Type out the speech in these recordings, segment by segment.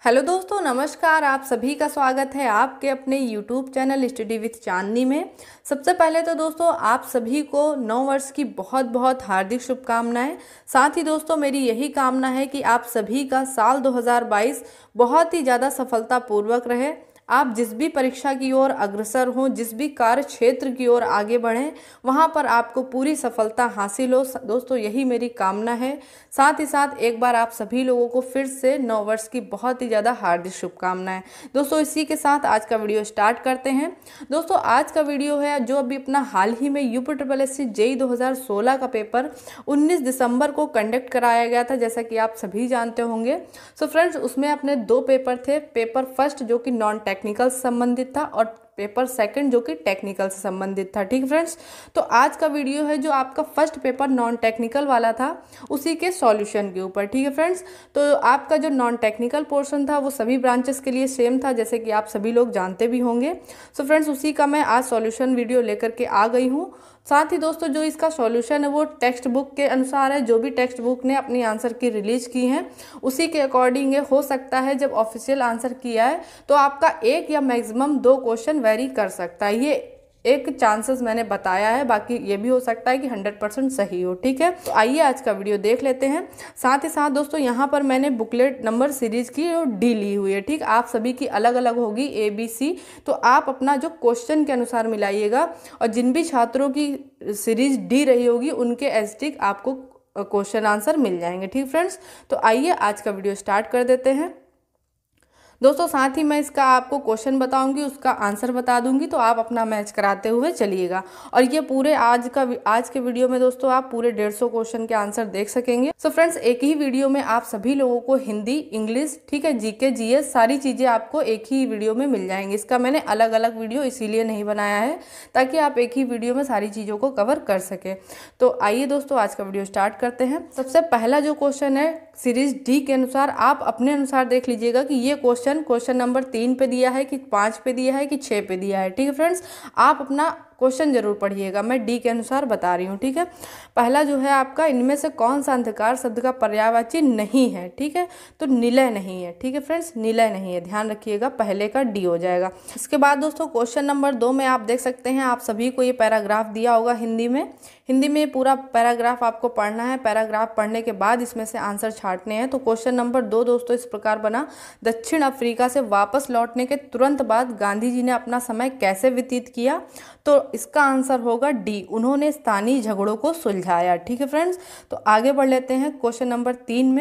Hello दोस्तों, नमस्कार। आप सभी का स्वागत है आपके अपने यूट्यूब चैनल स्टडी विथ चांदनी में। सबसे पहले तो दोस्तों आप सभी को नव वर्ष की बहुत बहुत हार्दिक शुभकामनाएं। साथ ही दोस्तों मेरी यही कामना है कि आप सभी का साल 2022 बहुत ही ज़्यादा सफलतापूर्वक रहे। आप जिस भी परीक्षा की ओर अग्रसर हों, जिस भी कार्य क्षेत्र की ओर आगे बढ़ें, वहाँ पर आपको पूरी सफलता हासिल हो। दोस्तों यही मेरी कामना है। साथ ही साथ एक बार आप सभी लोगों को फिर से नव वर्ष की बहुत ही ज़्यादा हार्दिक शुभकामनाएं। दोस्तों इसी के साथ आज का वीडियो स्टार्ट करते हैं। दोस्तों आज का वीडियो है जो अभी अपना हाल ही में यूपीएससी जेईई 2016 का पेपर 19 दिसंबर को कंडक्ट कराया गया था, जैसा कि आप सभी जानते होंगे। सो फ्रेंड्स उसमें अपने दो पेपर थे। पेपर फर्स्ट जो कि नॉन टेक्निकल से संबंधित था और पेपर सेकंड जो कि टेक्निकल से संबंधित था। ठीक फ्रेंड्स, तो आज का वीडियो है जो आपका फर्स्ट पेपर नॉन टेक्निकल वाला था उसी के सॉल्यूशन के ऊपर। ठीक है फ्रेंड्स, तो आपका जो नॉन टेक्निकल पोर्शन था वो सभी ब्रांचेस के लिए सेम था, जैसे कि आप सभी लोग जानते भी होंगे। सो फ्रेंड्स उसी का मैं आज सॉल्यूशन वीडियो लेकर के आ गई हूँ। साथ ही दोस्तों जो इसका सॉल्यूशन है वो टेक्स्ट बुक के अनुसार है। जो भी टेक्स्ट बुक ने अपनी आंसर की रिलीज की है उसी के अकॉर्डिंग है। हो सकता है जब ऑफिशियल आंसर किया है तो आपका एक या मैक्सिमम दो क्वेश्चन वेरी कर सकता है। ये एक चांसेस मैंने बताया है, बाकी ये भी हो सकता है कि 100% सही हो। ठीक है, तो आइए आज का वीडियो देख लेते हैं। साथ ही साथ दोस्तों यहाँ पर मैंने बुकलेट नंबर सीरीज की और डी ली हुई है। ठीक, आप सभी की अलग अलग होगी ABC, तो आप अपना जो क्वेश्चन के अनुसार मिलाइएगा और जिन भी छात्रों की सीरीज डी रही होगी उनके एसटिक आपको क्वेश्चन आंसर मिल जाएंगे। ठीक फ्रेंड्स, तो आइए आज का वीडियो स्टार्ट कर देते हैं। दोस्तों साथ ही मैं इसका आपको क्वेश्चन बताऊंगी, उसका आंसर बता दूंगी, तो आप अपना मैच कराते हुए चलिएगा। और ये पूरे आज के वीडियो में दोस्तों आप पूरे 150 क्वेश्चन के आंसर देख सकेंगे। सो फ्रेंड्स एक ही वीडियो में आप सभी लोगों को हिंदी, इंग्लिश, ठीक है, जीके, जीएस सारी चीज़ें आपको एक ही वीडियो में मिल जाएंगी। इसका मैंने अलग अलग वीडियो इसीलिए नहीं बनाया है ताकि आप एक ही वीडियो में सारी चीज़ों को कवर कर सके। तो आइए दोस्तों आज का वीडियो स्टार्ट करते हैं। सबसे पहला जो क्वेश्चन है सीरीज डी के अनुसार, आप अपने अनुसार देख लीजिएगा कि ये क्वेश्चन नंबर 3 पे दिया है कि 5 पे दिया है कि 6 पे दिया है। ठीक है फ्रेंड्स, आप अपना क्वेश्चन जरूर पढ़िएगा, मैं डी के अनुसार बता रही हूँ। ठीक है, पहला जो है आपका, इनमें से कौन सा अंधकार शब्द का पर्यायवाची नहीं है? ठीक है, तो निलय नहीं है। ठीक है फ्रेंड्स, निलय नहीं है, ध्यान रखिएगा, पहले का डी हो जाएगा। इसके बाद दोस्तों क्वेश्चन नंबर 2 में आप देख सकते हैं, आप सभी को ये पैराग्राफ दिया होगा हिंदी में पूरा पैराग्राफ आपको पढ़ना है। पैराग्राफ पढ़ने के बाद इसमें से आंसर छांटने हैं। तो क्वेश्चन नंबर 2 दोस्तों इस प्रकार बना, दक्षिण अफ्रीका से वापस लौटने के तुरंत बाद गांधी जी ने अपना समय कैसे व्यतीत किया? तो इसका आंसर होगा डी, उन्होंने स्थानीय झगड़ों को सुलझाया। ठीक है फ्रेंड्स, तो आगे बढ़ लेते हैं क्वेश्चन नंबर 3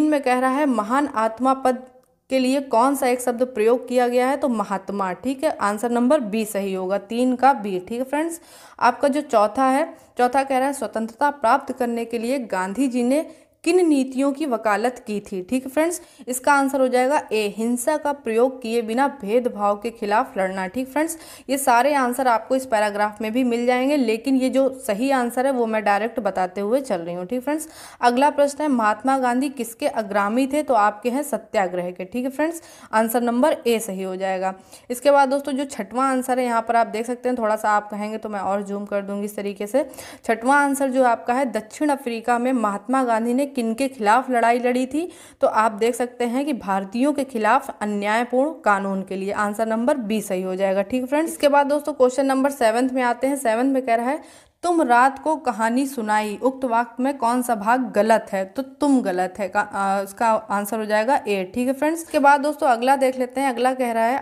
में कह रहा है महान आत्मा पद के लिए कौन सा एक शब्द प्रयोग किया गया है? तो महात्मा। ठीक है, आंसर नंबर बी सही होगा, 3 का बी। ठीक है फ्रेंड्स, आपका जो चौथा कह रहा है स्वतंत्रता प्राप्त करने के लिए गांधी जी ने किन नीतियों की वकालत की थी? ठीक है फ्रेंड्स, इसका आंसर हो जाएगा ए, हिंसा का प्रयोग किए बिना भेदभाव के खिलाफ लड़ना। ठीक फ्रेंड्स, ये सारे आंसर आपको इस पैराग्राफ में भी मिल जाएंगे, लेकिन ये जो सही आंसर है वो मैं डायरेक्ट बताते हुए चल रही हूँ। ठीक फ्रेंड्स, अगला प्रश्न है महात्मा गांधी किसके अग्रामी थे? तो आपके हैं सत्याग्रह के। ठीक है फ्रेंड्स, आंसर नंबर ए सही हो जाएगा। इसके बाद दोस्तों जो छठवां आंसर है यहाँ पर आप देख सकते हैं, थोड़ा सा आप कहेंगे तो मैं और जूम कर दूंगी इस तरीके से। छठवां आंसर जो आपका है, दक्षिण अफ्रीका में महात्मा गांधी ने किनके खिलाफ लड़ाई लड़ी थी? तो आप देख सकते हैं कि भारतीयों के खिलाफ अन्यायपूर्ण कानून के लिए। आंसर नंबर बी सही हो जाएगा। ठीक फ्रेंड्स, इसके बाद दोस्तों क्वेश्चन नंबर 7 में आते हैं। 7 में कह रहा है तुम रात को कहानी सुनाई, उक्त वाक्य में कौन सा भाग गलत है? तो तुम गलत है, इसका आंसर हो जाएगा ए। ठीक है फ्रेंड्स, इसके बाद दोस्तों अगला देख लेते हैं। अगला कह रहा है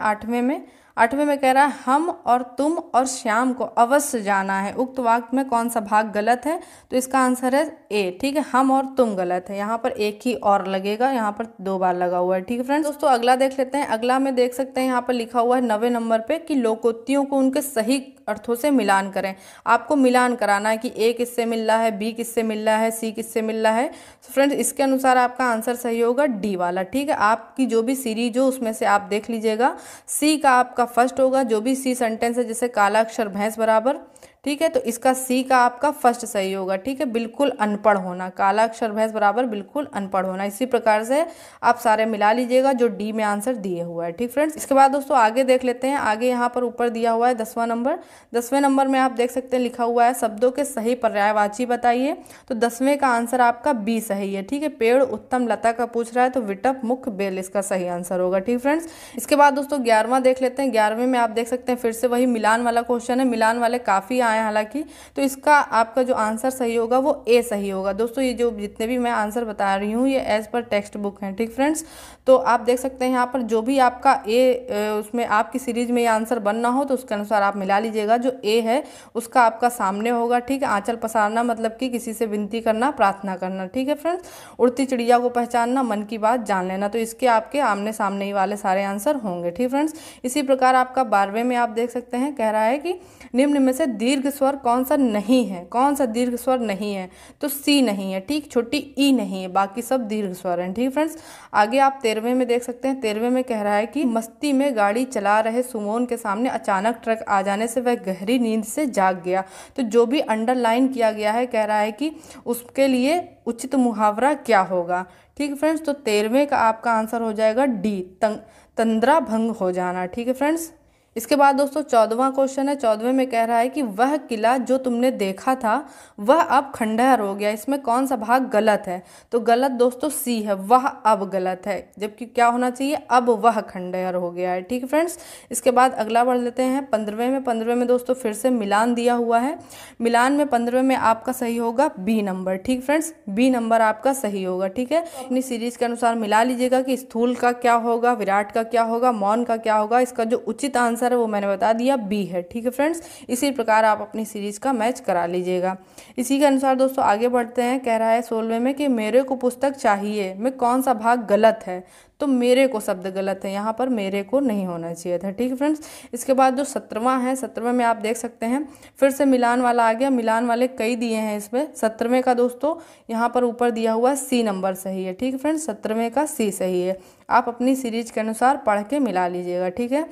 8वें में कह रहा है हम और तुम और श्याम को अवश्य जाना है, उक्त वाक्य में कौन सा भाग गलत है? तो इसका आंसर है ए। ठीक है, हम और तुम गलत है, यहाँ पर एक ही और लगेगा, यहाँ पर 2 बार लगा हुआ है। ठीक है फ्रेंड्स, दोस्तों अगला देख लेते हैं। अगला में देख सकते हैं यहाँ पर लिखा हुआ है 9वें नंबर पे कि लोकोक्तियों को उनके सही अर्थों से मिलान करें। आपको मिलान कराना है कि ए किससे मिल रहा है, बी किससे मिल रहा है, सी किससे मिल रहा है। तो फ्रेंड्स इसके अनुसार आपका आंसर सही होगा डी वाला। ठीक है, आपकी जो भी सीरीज हो उसमें से आप देख लीजिएगा, सी का आपका फर्स्ट होगा। जो भी सी सेंटेंस है जैसे काला अक्षर भैंस बराबर, ठीक है, तो इसका सी का आपका फर्स्ट सही होगा। ठीक है, बिल्कुल अनपढ़ होना, काला अक्षर भैंस बराबर बिल्कुल अनपढ़ होना। इसी प्रकार से आप सारे मिला लीजिएगा जो डी में आंसर दिए हुआ है। ठीक फ्रेंड्स, इसके बाद दोस्तों आगे देख लेते हैं। आगे यहाँ पर ऊपर दिया हुआ है 10वां नंबर। 10वें नंबर में आप देख सकते हैं लिखा हुआ है शब्दों के सही पर्यायवाची बताइए। तो 10वें का आंसर आपका बी सही है। ठीक है, पेड़ उत्तम लता का पूछ रहा है तो विटप मुख्य बेल इसका सही आंसर होगा। ठीक फ्रेंड्स, इसके बाद दोस्तों 11वां देख लेते हैं। 11वें में आप देख सकते हैं फिर से वही मिलान वाला क्वेश्चन है। मिलान वाले काफ़ी आए हालांकि, तो इसका आपका जो आंसर सही होगा वो ए सही होगा। दोस्तों ये जो जितने भी मैं आंसर बता रही हूँ ये एज पर टेक्स्ट बुक हैं। ठीक फ्रेंड्स, तो आप देख सकते हैं यहाँ पर जो भी आपका ए उसमें आपकी सीरीज में ये आंसर बनना हो तो उसके अनुसार आप मिला लीजिएगा। जो ए है उसका आपका सामने होगा। ठीक है, आंचल पसारना मतलब कि किसी से विनती करना, प्रार्थना करना। ठीक है फ्रेंड्स, उड़ती चिड़िया को पहचानना, मन की बात जान लेना। तो इसके आपके आमने सामने ही वाले सारे आंसर होंगे। ठीक फ्रेंड्स, इसी प्रकार आपका 12वें में आप देख सकते हैं कह रहा है कि निम्न में से दीर्घ स्वर कौन सा नहीं है। कौन सा दीर्घ स्वर नहीं है? तो सी नहीं है। ठीक, छोटी ई नहीं है, बाकी सब दीर्घ स्वर हैं। ठीक फ्रेंड्स, आगे आप 13वें में देख सकते हैं। 13वें में कह रहा है कि मस्ती में गाड़ी चला रहे सुमोन के सामने अचानक ट्रक आ जाने से वह गहरी नींद से जाग गया। तो जो भी अंडरलाइन किया गया है कह रहा है कि उसके लिए उचित मुहावरा क्या होगा। ठीक है फ्रेंड्स, तो 13वें का आपका आंसर हो जाएगा डी, तंद्रा भंग हो जाना। ठीक है फ्रेंड्स, इसके बाद दोस्तों 14वां क्वेश्चन है। 14वें में कह रहा है कि वह किला जो तुमने देखा था वह अब खंडहर हो गया। इसमें कौन सा भाग गलत है? तो गलत दोस्तों सी है, वह अब गलत है, जबकि क्या होना चाहिए? अब वह खंडहर हो गया है। ठीक है फ्रेंड्स, इसके बाद अगला बढ़ लेते हैं 15वें में। 15वें में दोस्तों फिर से मिलान दिया हुआ है। मिलान में 15वें में आपका सही होगा बी नंबर। ठीक फ्रेंड्स, बी नंबर आपका सही होगा। ठीक है, अपनी सीरीज के अनुसार मिला लीजिएगा कि स्थूल का क्या होगा, विराट का क्या होगा, मौन का क्या होगा। इसका जो उचित आंसर है वो मैंने बता दिया बी है। ठीक है फ्रेंड्स, इसी प्रकार आप अपनी सीरीज का मैच करा लीजिएगा। इसी के अनुसार दोस्तों आगे बढ़ते हैं। कह रहा है 16वें में कि मेरे को पुस्तक चाहिए में कौन सा भाग गलत है? तो मेरे को शब्द गलत है, यहाँ पर मेरे को नहीं होना चाहिए था। ठीक है फ्रेंड्स, इसके बाद जो 17वां है, 17वें में आप देख सकते हैं फिर से मिलान वाला आ गया। मिलान वाले कई दिए हैं इसमें। 17वें का दोस्तों यहाँ पर ऊपर दिया हुआ सी नंबर सही है। ठीक है फ्रेंड्स, 17वें का सी सही है। आप अपनी सीरीज के अनुसार पढ़ के मिला लीजिएगा। ठीक है,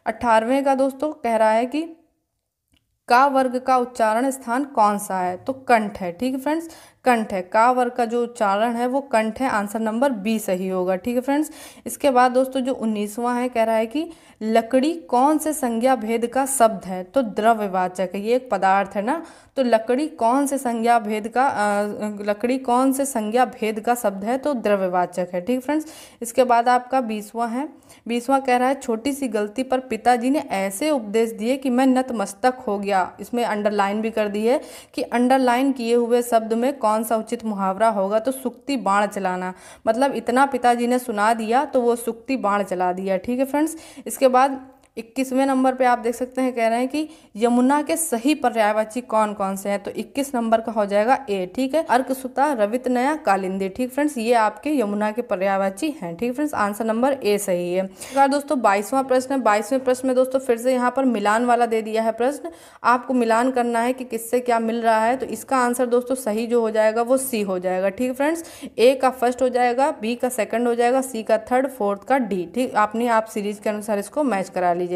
18वें का दोस्तों कह रहा है कि का वर्ग का उच्चारण स्थान कौन सा है? तो कंठ है। ठीक है फ्रेंड्स, कंठ है। का वर्ग का जो उच्चारण है वो कंठ है। आंसर नंबर बी सही होगा। ठीक है फ्रेंड्स, इसके बाद दोस्तों जो 19वां है कह रहा है कि लकड़ी कौन से संज्ञा भेद का शब्द है? तो द्रव्यवाचक है, ये एक पदार्थ है ना। तो लकड़ी कौन से संज्ञा भेद का लकड़ी कौन से संज्ञा भेद का शब्द है? तो द्रव्यवाचक है। ठीक फ्रेंड्स, इसके बाद आपका 20वां है। 20वां कह रहा है छोटी सी गलती पर पिताजी ने ऐसे उपदेश दिए कि मैं नतमस्तक हो गया। इसमें अंडरलाइन भी कर दी है कि अंडरलाइन किए हुए शब्द में कौन सा उचित मुहावरा होगा? तो सुक्ति बाण चलाना, मतलब इतना पिताजी ने सुना दिया तो वो सुक्ति बाण चला दिया। ठीक है फ्रेंड्स, इसके बाद 21वें नंबर पे आप देख सकते हैं कह रहे हैं कि यमुना के सही पर्यायवाची कौन कौन से हैं? तो 21 नंबर का हो जाएगा ए। ठीक है, अर्कसुता, रवितनया, कालिंदी। ठीक फ्रेंड्स, ये आपके यमुना के पर्यायवाची हैं। ठीक फ्रेंड्स, आंसर नंबर ए सही है। अगर दोस्तों 22वां प्रश्न है। 22वें प्रश्न में दोस्तों फिर से यहाँ पर मिलान वाला दे दिया है प्रश्न। आपको मिलान करना है कि किससे क्या मिल रहा है। तो इसका आंसर दोस्तों सही जो हो जाएगा वो सी हो जाएगा। ठीक फ्रेंड्स, ए का फर्स्ट हो जाएगा, बी का सेकंड हो जाएगा, सी का थर्ड, फोर्थ का डी। ठीक, आप सीरीज के अनुसार इसको मैच करा लीजिएगा।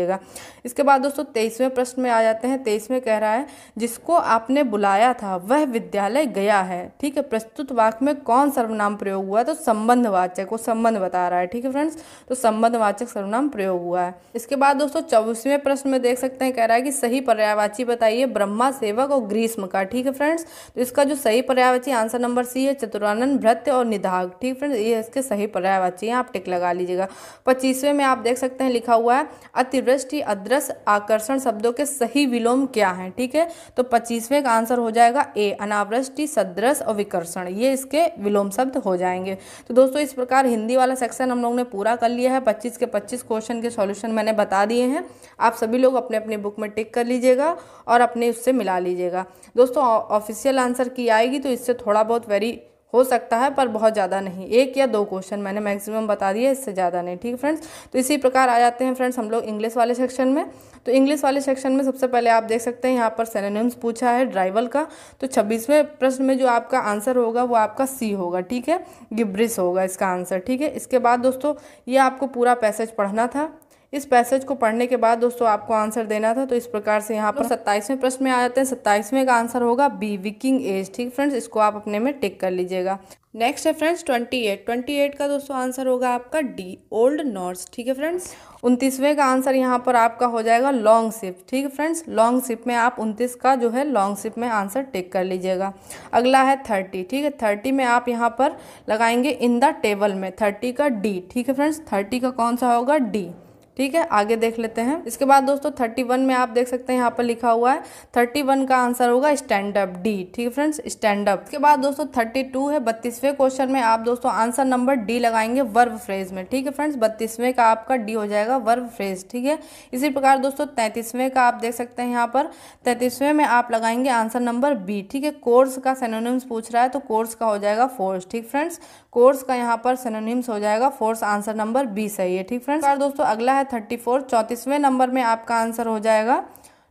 इसके बाद दोस्तों 23वें प्रश्न में आ जाते हैं। 23वें कह रहा है जिसको आपने बुलाया था वह विद्यालय गया है। ठीक है, प्रस्तुत वाक्य में कौन सर्वनाम प्रयोग हुआ है? तो संबंधवाचक, वो संबंध बता रहा है। ठीक है फ्रेंड्स, तो संबंधवाचक सर्वनाम प्रयोग हुआ है। इसके बाद दोस्तों 24वें प्रश्न में देख सकते हैं कह रहा है कि सही पर्यायवाची बताइए ब्रह्मा, सेवक और ग्रीष्म का। ठीक है फ्रेंड्स, तो इसका जो सही पर्यायवाची आंसर नंबर सी है, चतुरानन, भृत्य और निदाघ। ठीक फ्रेंड्स, ये इसके सही पर्यायवाची हैं, आप टिक लगा लीजिएगा। 25वें में आप देख सकते हैं लिखा हुआ है अतिवृष्टि, अदृश्य, आकर्षण शब्दों के सही विलोम क्या हैं? ठीक है, तो 25वें का आंसर हो जाएगा ए, अनावृष्टि, सदृश और विकर्षण। ये इसके विलोम शब्द हो जाएंगे। तो दोस्तों इस प्रकार हिंदी वाला सेक्शन हम लोग ने पूरा कर लिया है। 25 के 25 क्वेश्चन के सॉल्यूशन मैंने बता दिए हैं। आप सभी लोग अपने अपने बुक में टिक कर लीजिएगा और अपने उससे मिला लीजिएगा। दोस्तों ऑफिशियल आंसर की आएगी तो इससे थोड़ा बहुत वेरी हो सकता है, पर बहुत ज़्यादा नहीं। 1 या 2 क्वेश्चन मैंने मैक्सिमम बता दिए, इससे ज़्यादा नहीं। ठीक है फ्रेंड्स, तो इसी प्रकार आ जाते हैं फ्रेंड्स हम लोग इंग्लिश वाले सेक्शन में। तो इंग्लिश वाले सेक्शन में सबसे पहले आप देख सकते हैं यहाँ पर सिनोनिम्स पूछा है ड्राइवल का। तो 26वें प्रश्न में जो आपका आंसर होगा वो आपका सी होगा। ठीक है, गिब्रिस होगा इसका आंसर। ठीक है, इसके बाद दोस्तों ये आपको पूरा पैसेज पढ़ना था। इस पैसेज को पढ़ने के बाद दोस्तों आपको आंसर देना था। तो इस प्रकार से यहाँ पर 27वें प्रश्न में आ जाते हैं। 27वें का आंसर होगा बी, विकिंग एज। ठीक फ्रेंड्स, इसको आप अपने में टिक कर लीजिएगा। नेक्स्ट है फ्रेंड्स 28 का दोस्तों आंसर होगा आपका डी, ओल्ड नॉर्स। ठीक है फ्रेंड्स, 29वें का आंसर यहाँ पर आपका हो जाएगा लॉन्ग शिप। ठीक है फ्रेंड्स, लॉन्ग शिप में आप 29 का जो है लॉन्ग शिप में आंसर टिक कर लीजिएगा। अगला है 30। ठीक है, 30 में आप यहाँ पर लगाएंगे इन द टेबल में 30 का डी। ठीक है फ्रेंड्स, 30 का कौन सा होगा, डी। ठीक है, आगे देख लेते हैं। इसके बाद दोस्तों 31 में आप देख सकते हैं यहाँ पर लिखा हुआ है 31 का आंसर होगा स्टैंड अप, डी। ठीक है फ्रेंड्स, स्टैंड अप। इसके बाद दोस्तों 32 है। 32वें क्वेश्चन में आप दोस्तों आंसर नंबर डी लगाएंगे वर्ब फ्रेज में। ठीक है फ्रेंड्स, 32वें का आपका डी हो जाएगा वर्ब फ्रेज। ठीक है, इसी प्रकार दोस्तों 33वें का आप देख सकते हैं यहाँ पर 33वें में आप लगाएंगे आंसर नंबर बी। ठीक है, कोर्स का सिनोनिम्स पूछ रहा है तो कोर्स का हो जाएगा फोर्स। ठीक फ्रेंड्स, कोर्स का यहाँ पर सिनोनिम्स हो जाएगा फोर्स, आंसर नंबर बी सही है। ठीक फ्रेंड्स, दोस्तों अगला है 34। 34वें नंबर में आपका आंसर हो जाएगा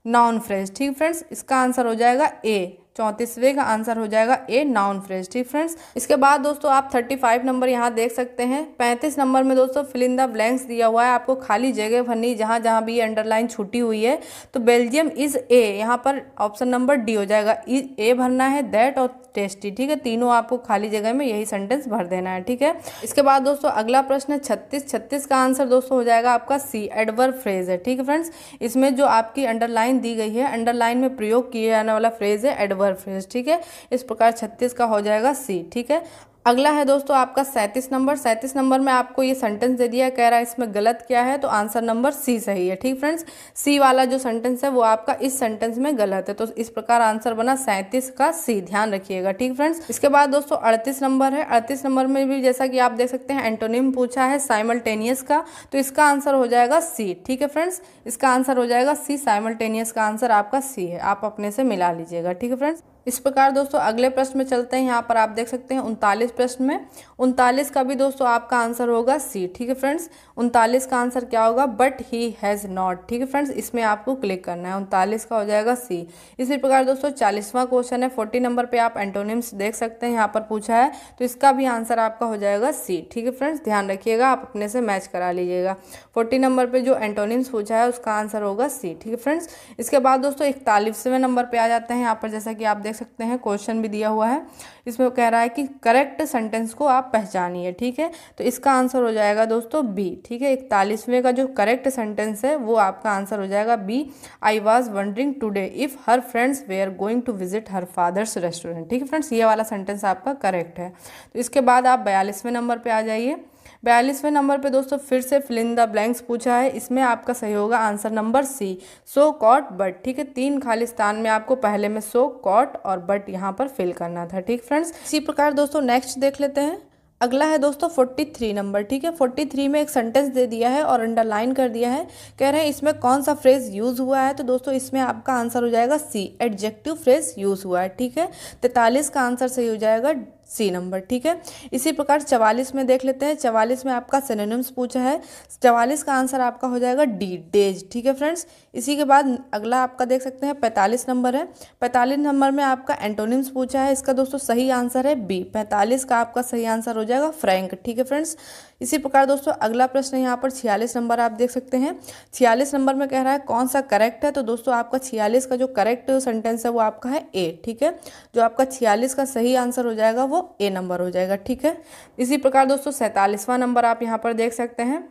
नाउन फ्रेज। ठीक फ्रेंड्स, इसका आंसर हो जाएगा ए। 34वें का आंसर हो जाएगा ए, नाउन फ्रेज। ठीक फ्रेंड्स, इसके बाद दोस्तों आप 35 नंबर यहाँ देख सकते हैं। 35 नंबर में दोस्तों फिल इन द ब्लैंक्स दिया हुआ है, आपको खाली जगह भरनी जहाँ जहाँ भी अंडरलाइन छूटी हुई है। तो बेल्जियम इज ए, यहाँ पर ऑप्शन नंबर डी हो जाएगा, ए भरना है, दैट और टेस्टी। ठीक है, तीनों आपको खाली जगह में यही सेंटेंस भर देना है। ठीक है, इसके बाद दोस्तों अगला प्रश्न है 36। 36 का आंसर दोस्तों हो जाएगा आपका सी, एडवर्ब फ्रेज है। ठीक है फ्रेंड्स, इसमें जो आपकी अंडरलाइन दी गई है, अंडरलाइन में प्रयोग किए जाने वाला फ्रेज है एडवर्ब फ्रेज। ठीक है, इस प्रकार 36 का हो जाएगा सी। ठीक है, अगला है दोस्तों आपका 37 नंबर। 37 नंबर में आपको ये सेंटेंस दे दिया है, कह रहा है इसमें गलत क्या है, तो आंसर नंबर सी सही है। ठीक फ्रेंड्स, सी वाला जो सेंटेंस है वो आपका इस सेंटेंस में गलत है, तो इस प्रकार आंसर बना 37 का सी, ध्यान रखिएगा। ठीक फ्रेंड्स, इसके बाद दोस्तों 38 नंबर है। 38 नंबर में भी जैसा कि आप देख सकते हैं एंटोनिम पूछा है साइमल्टेनियस का, तो इसका आंसर हो जाएगा सी। ठीक है फ्रेंड्स, इसका आंसर हो जाएगा सी, साइमल्टेनियस का आंसर आपका सी है, आप अपने से मिला लीजिएगा। ठीक है फ्रेंड्स, इस प्रकार दोस्तों अगले प्रश्न में चलते हैं। यहाँ पर आप देख सकते हैं 39 प्रश्न में 39 का भी दोस्तों आपका आंसर होगा सी। ठीक है फ्रेंड्स, 39 का आंसर क्या होगा, बट ही हैज़ नॉट। ठीक है फ्रेंड्स, इसमें आपको क्लिक करना है, 39 का हो जाएगा सी। इसी प्रकार दोस्तों 40वां क्वेश्चन है। 40 नंबर पे आप एंटोनिम्स देख सकते हैं, यहाँ पर पूछा है, तो इसका भी आंसर आपका हो जाएगा सी। ठीक है फ्रेंड्स, ध्यान रखिएगा, आप अपने से मैच करा लीजिएगा। 40 नंबर पर जो एंटोनिम्स पूछा है उसका आंसर होगा सी। ठीक है फ्रेंड्स, इसके बाद दोस्तों 41वें नंबर पर आ जाते हैं। यहाँ पर जैसा कि आप देख सकते हैं क्वेश्चन भी दिया हुआ है, इसमें कह रहा है कि करेक्ट सेंटेंस को आप पहचानिए। ठीक है, तो इसका आंसर हो जाएगा दोस्तों बी। ठीक है, 41वें का जो करेक्ट सेंटेंस है वो आपका आंसर हो जाएगा B, I was wondering today if her friends were going to visit her father's restaurant. ठीक है फ्रेंड्स, ये वाला सेंटेंस आपका करेक्ट है। तो इसके बाद आप 42वें नंबर पे आ जाइए। 42वें नंबर पे दोस्तों फिर से फिल इन द ब्लैंक्स पूछा है, इसमें आपका सही होगा answer number C, so caught but. ठीक है, 3 खाली स्थान में आपको पहले में सो कॉट और बट यहाँ पर फिल करना था। ठीक फ्रेंड्स, इसी प्रकार दोस्तों नेक्स्ट देख लेते हैं। अगला है दोस्तों 43 नंबर। ठीक है, 43 में एक सेंटेंस दे दिया है और अंडरलाइन कर दिया है, कह रहे हैं इसमें कौन सा फ्रेज यूज हुआ है, तो दोस्तों इसमें आपका आंसर हो जाएगा सी, एडजेक्टिव फ्रेज यूज हुआ है। ठीक है, 43 का आंसर सही हो जाएगा सी नंबर। ठीक है, इसी प्रकार 44 में देख लेते हैं। 44 में आपका सिनोनिम्स पूछा है, 44 का आंसर आपका हो जाएगा डी, डेज। ठीक है फ्रेंड्स, इसी के बाद अगला आपका देख सकते हैं 45 नंबर है। 45 नंबर में आपका एंटोनिम्स पूछा है, इसका दोस्तों सही आंसर है बी, 45 का आपका सही आंसर हो जाएगा फ्रैंक। ठीक है फ्रेंड्स, इसी प्रकार दोस्तों अगला प्रश्न यहाँ पर 46 नंबर आप देख सकते हैं। 46 नंबर में कह रहा है कौन सा करेक्ट है, तो दोस्तों आपका 46 का जो करेक्ट सेंटेंस है वो आपका है ए। ठीक है, जो आपका 46 का सही आंसर हो जाएगा वो ए नंबर हो जाएगा। ठीक है, इसी प्रकार दोस्तों 47वां नंबर आप यहाँ पर देख सकते हैं।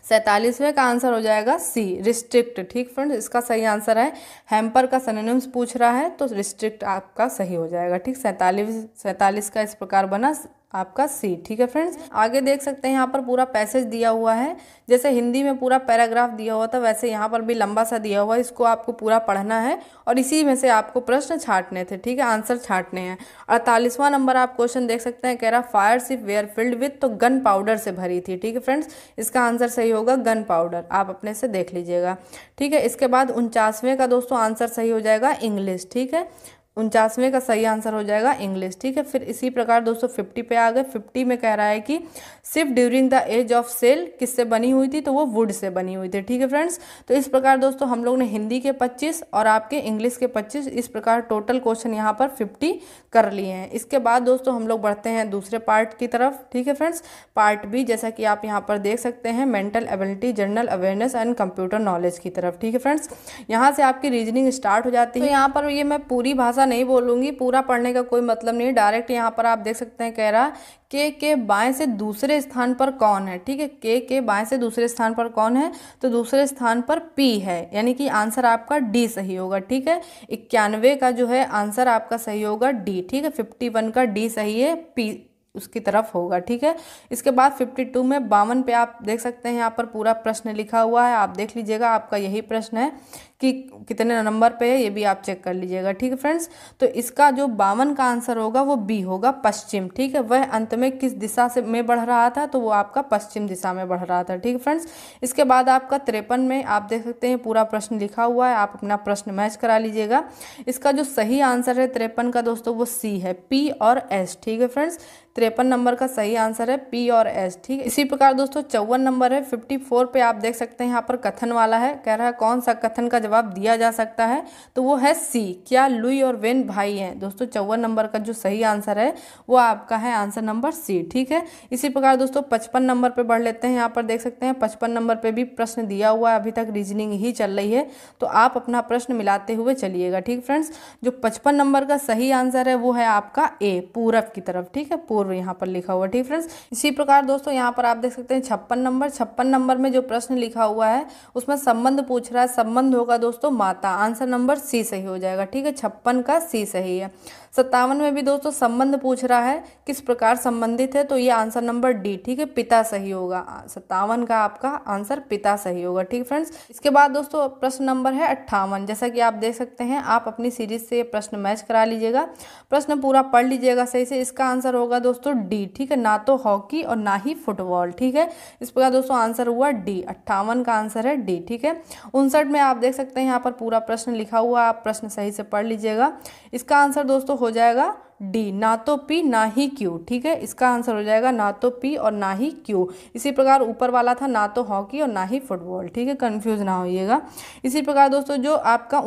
47वें का आंसर हो जाएगा सी, रिस्ट्रिक्ट। ठीक फ्रेंड्स, इसका सही आंसर है, हैम्पर का सिनोनिम्स पूछ रहा है तो रिस्ट्रिक्ट आपका सही हो जाएगा। ठीक, 47 का इस प्रकार बना आपका सी। ठीक है फ्रेंड्स, आगे देख सकते हैं यहाँ पर पूरा पैसेज दिया हुआ है, जैसे हिंदी में पूरा पैराग्राफ दिया हुआ था वैसे यहाँ पर भी लंबा सा दिया हुआ है, इसको आपको पूरा पढ़ना है और इसी में से आपको प्रश्न छांटने थे। ठीक है, आंसर छांटने हैं। 48वां नंबर आप क्वेश्चन देख सकते हैं, कह रहा fire ship were filled with, तो गन पाउडर से भरी थी। ठीक है फ्रेंड्स, इसका आंसर सही होगा गन पाउडर, आप अपने से देख लीजिएगा। ठीक है, इसके बाद 49वें का दोस्तों आंसर सही हो जाएगा इंग्लिश। ठीक है, 49वें का सही आंसर हो जाएगा इंग्लिश। ठीक है, फिर इसी प्रकार दोस्तों 50 पे आ गए। 50 में कह रहा है कि ship during the age of sail किससे बनी हुई थी, तो वो वुड से बनी हुई थी। ठीक है फ्रेंड्स, तो इस प्रकार दोस्तों हम लोग ने हिंदी के 25 और आपके इंग्लिश के 25 इस प्रकार टोटल क्वेश्चन यहाँ पर 50 कर लिए हैं। इसके बाद दोस्तों हम लोग बढ़ते हैं दूसरे पार्ट की तरफ। ठीक है फ्रेंड्स, पार्ट बी, जैसा कि आप यहाँ पर देख सकते हैं, mental ability, general awareness and computer knowledge की तरफ। ठीक है फ्रेंड्स, यहाँ से आपकी रीजनिंग स्टार्ट हो जाती है। तो यहाँ पर ये मैं पूरी भाषा नहीं बोलूंगी, पूरा पढ़ने का कोई मतलब नहीं, डायरेक्ट यहाँ पर आप देख सकते हैं कह रहा के बाएं से दूसरे स्थान पर कौन है। ठीक है, के बाएं से दूसरे स्थान पर कौन है, तो दूसरे स्थान पर पी है, यानी कि आंसर आपका डी सही होगा। ठीक है, 91 का जो है आंसर आपका सही होगा डी। ठीक है, 51 का डी सही है, पी उसकी तरफ होगा। ठीक है, इसके बाद 52 में 52 पे आप देख सकते हैं यहाँ पर पूरा प्रश्न लिखा हुआ है, आप देख लीजिएगा, आपका यही प्रश्न है कि कितने नंबर पे है ये भी आप चेक कर लीजिएगा। ठीक है फ्रेंड्स, तो इसका जो 52 का आंसर होगा वो बी होगा, पश्चिम। ठीक है, वह अंत में किस दिशा से में बढ़ रहा था, तो वो आपका पश्चिम दिशा में बढ़ रहा था। ठीक है फ्रेंड्स, इसके बाद आपका 53 में आप देख सकते हैं पूरा प्रश्न लिखा हुआ है, आप अपना प्रश्न मैच करा लीजिएगा। इसका जो सही आंसर है 53 का दोस्तों वो सी है, पी और एस। ठीक है फ्रेंड्स, 53 नंबर का सही आंसर है पी और एस। ठीक है, इसी प्रकार दोस्तों 54 नंबर है, 54 पे आप देख सकते हैं यहाँ पर कथन वाला है, कह रहा है कौन सा कथन का जवाब दिया जा सकता है, तो वो है सी, क्या लुई और वेन भाई हैं। दोस्तों 54 नंबर का जो सही आंसर है वो आपका है आंसर नंबर सी। ठीक है, इसी प्रकार दोस्तों 55 नंबर पे बढ़ लेते हैं। यहाँ पर देख सकते हैं 55 नंबर पे भी प्रश्न दिया हुआ है, अभी तक रीजनिंग ही चल रही है, तो आप अपना प्रश्न मिलाते हुए चलिएगा। ठीक फ्रेंड्स, जो 55 नंबर का सही आंसर है वो है आपका ए, पूरब की तरफ। ठीक है, पूर्व यहाँ पर लिखा हुआ। ठीक फ्रेंड्स, इसी प्रकार दोस्तों यहाँ पर आप देख सकते हैं 56 नंबर में जो प्रश्न लिखा हुआ है उसमें संबंध पूछ रहा है, संबंध होगा दोस्तों माता, आंसर नंबर सी सही हो जाएगा। ठीक है, 56 का सी सही है। 57 में भी दोस्तों संबंध पूछ रहा है, किस प्रकार संबंधित है, तो ये आंसर नंबर डी। ठीक है, पिता सही होगा, 57 का आपका आंसर पिता सही होगा। ठीक फ्रेंड्स, इसके बाद दोस्तों प्रश्न नंबर है 58, जैसा कि आप देख सकते हैं, आप अपनी सीरीज से प्रश्न मैच करा लीजिएगा, प्रश्न पूरा पढ़ लीजिएगा सही से। इसका आंसर होगा दोस्तों डी। ठीक है, ना तो हॉकी और ना ही फुटबॉल। ठीक है, इस प्रकार दोस्तों आंसर हुआ डी, 58 का आंसर है डी। ठीक है, 59 में आप देख सकते हैं यहाँ पर पूरा प्रश्न लिखा हुआ, आप प्रश्न सही से पढ़ लीजिएगा। इसका आंसर दोस्तों हो जाएगा डी, ना तो पी ना ही क्यू। ठीक है, इसका आंसर हो जाएगा ना तो पी और ना ही क्यू। इसी प्रकार ऊपर वाला था ना तो हॉकी और ना ही फुटबॉल। ठीक है, कंफ्यूज ना होइएगा। इसी प्रकार दोस्तों जो आपका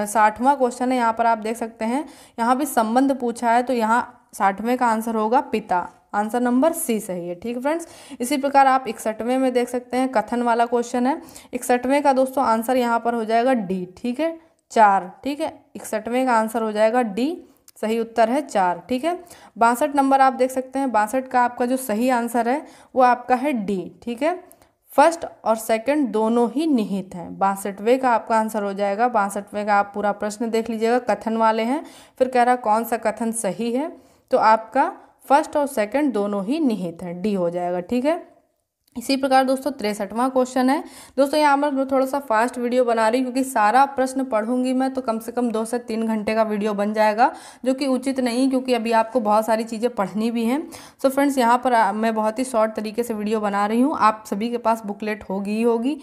60वां क्वेश्चन है, यहाँ पर आप देख सकते हैं, यहाँ भी संबंध पूछा है, तो यहाँ 60वें का आंसर होगा पिता, आंसर नंबर सी सही है। ठीक है फ्रेंड्स, इसी प्रकार आप 61वें में देख सकते हैं, कथन वाला क्वेश्चन है, 61वें का दोस्तों आंसर यहाँ पर हो जाएगा डी। ठीक है, 4। ठीक है, 61वें का आंसर हो जाएगा डी, सही उत्तर है 4। ठीक है, 62 नंबर आप देख सकते हैं, 62 का आपका जो सही आंसर है वो आपका है डी। ठीक है, फर्स्ट और सेकंड दोनों ही निहित हैं, 62वें का आपका आंसर हो जाएगा। 62वें का आप पूरा प्रश्न देख लीजिएगा, कथन वाले हैं, फिर कह रहा कौन सा कथन सही है, तो आपका फर्स्ट और सेकंड दोनों ही निहित हैं, डी हो जाएगा। ठीक है, इसी प्रकार दोस्तों 63वां क्वेश्चन है। दोस्तों यहाँ पर मैं थोड़ा सा फास्ट वीडियो बना रही हूँ, क्योंकि सारा प्रश्न पढ़ूंगी मैं तो कम से कम 2 से 3 घंटे का वीडियो बन जाएगा, जो कि उचित नहीं, क्योंकि अभी आपको बहुत सारी चीज़ें पढ़नी भी हैं। सो फ्रेंड्स, यहाँ पर मैं बहुत ही शॉर्ट तरीके से वीडियो बना रही हूँ, आप सभी के पास बुकलेट होगी ही होगी।